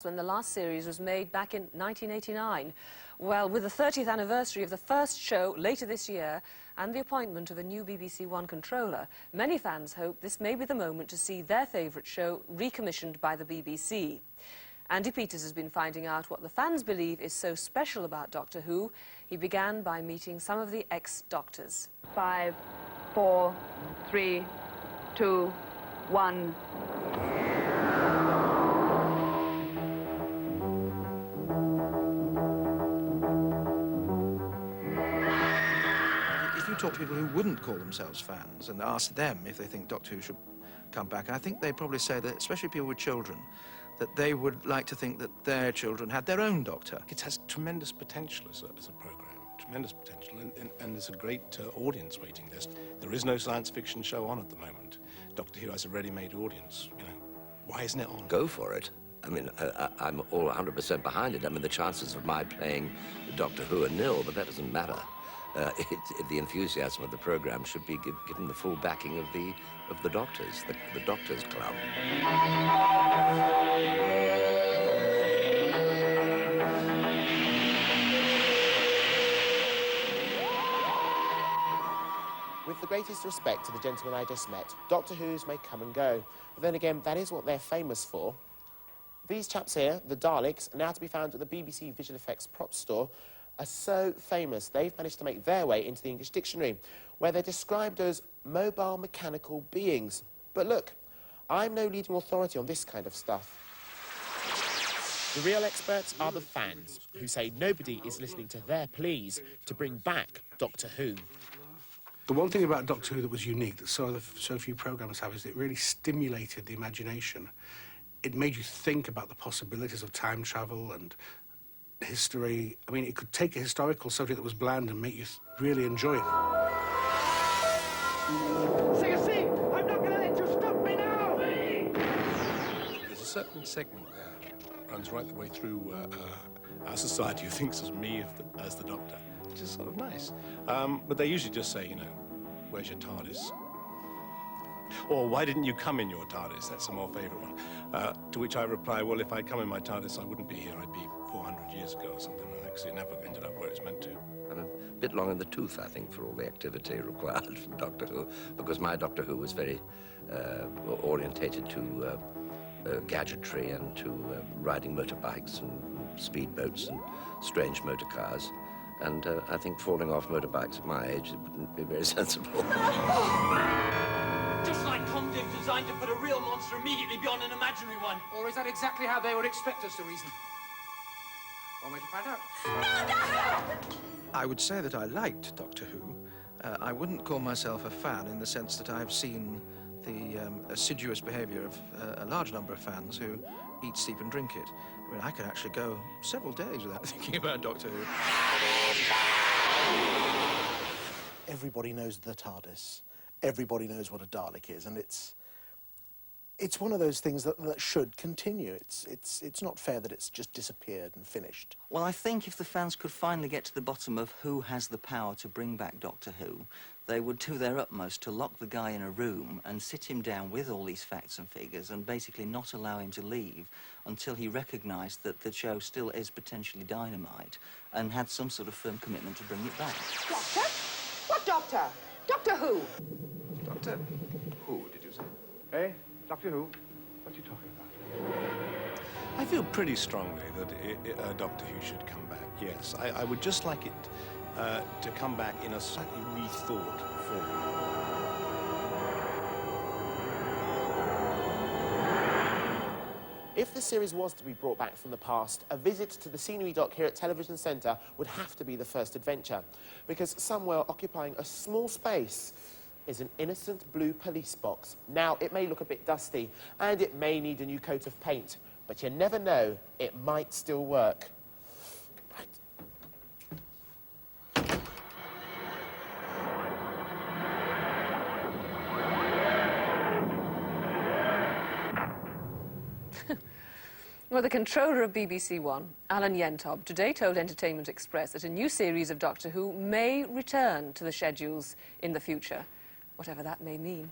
when the last series was made back in 1989. Well, with the 30th anniversary of the first show later this year and the appointment of a new BBC One controller, many fans hope this may be the moment to see their favourite show recommissioned by the BBC. Andy Peters has been finding out what the fans believe is so special about Doctor Who. He began by meeting some of the ex-doctors. 5, 4, 3, 2, 1... If you talk to people who wouldn't call themselves fans and ask them if they think Doctor Who should come back, I think they'd probably say that, especially people with children, that they would like to think that their children had their own Doctor. It has tremendous potential as a programme, tremendous potential, and there's a great audience waiting list. There is no science fiction show on at the moment. Doctor Who has a ready-made audience, you know. Why isn't it on? Go for it. I mean, I'm all 100% behind it. I mean, the chances of my playing Doctor Who are nil, but that doesn't matter. The enthusiasm of the programme should be given the full backing of the Doctors, the Doctors Club. With the greatest respect to the gentleman I just met, Doctor Who's may come and go. But then again, that is what they're famous for. These chaps here, the Daleks, now to be found at the BBC Visual Effects prop store, are so famous they've managed to make their way into the English dictionary, where they're described as mobile mechanical beings. But look, I'm no leading authority on this kind of stuff. The real experts are the fans, who say nobody is listening to their pleas to bring back Doctor Who. The one thing about Doctor Who that was unique, that so few programmes have, is it really stimulated the imagination. It made you think about the possibilities of time travel and history. I mean, it could take a historical subject that was bland and make you really enjoy it. See, I'm not going to let you stop me now! There's a certain segment there that runs right the way through our society who thinks of me as the Doctor, which is sort of nice. But they usually just say, you know, where's your TARDIS? Or, why didn't you come in your TARDIS? That's a more favourite one. To which I reply, well, if I'd come in my TARDIS, I wouldn't be here. I'd be 400 years ago or something, because it never ended up where it's meant to. I'm a bit long in the tooth, I think, for all the activity required from Doctor Who, because my Doctor Who was very orientated to gadgetry and to riding motorbikes and speedboats and strange motor cars. And I think falling off motorbikes at my age, it wouldn't be very sensible. Just like Comdiv designed to put a real monster immediately beyond an imaginary one. Or is that exactly how they would expect us to reason? One way to find out. I would say that I liked Doctor Who. I wouldn't call myself a fan in the sense that I've seen the assiduous behaviour of a large number of fans who eat, sleep and drink it. I mean, I can actually go several days without thinking about Doctor Who. Everybody knows the TARDIS. Everybody knows what a Dalek is, and it's one of those things that should continue. It's not fair that it's just disappeared and finished. Well, I think if the fans could finally get to the bottom of who has the power to bring back Doctor Who, they would do their utmost to lock the guy in a room and sit him down with all these facts and figures and basically not allow him to leave until he recognised that the show still is potentially dynamite and had some sort of firm commitment to bring it back. Doctor? What Doctor? Doctor Who? Doctor Who, did you say? Eh? Doctor Who? What are you talking about? I feel pretty strongly that Doctor Who should come back, yes. I would just like it to come back in a slightly rethought form. If the series was to be brought back from the past, a visit to the scenery dock here at Television Centre would have to be the first adventure, because somewhere occupying a small space is an innocent blue police box. Now, it may look a bit dusty, and it may need a new coat of paint, but you never know, it might still work. Right. Well, the controller of BBC One, Alan Yentob, today told Entertainment Express that a new series of Doctor Who may return to the schedules in the future, whatever that may mean.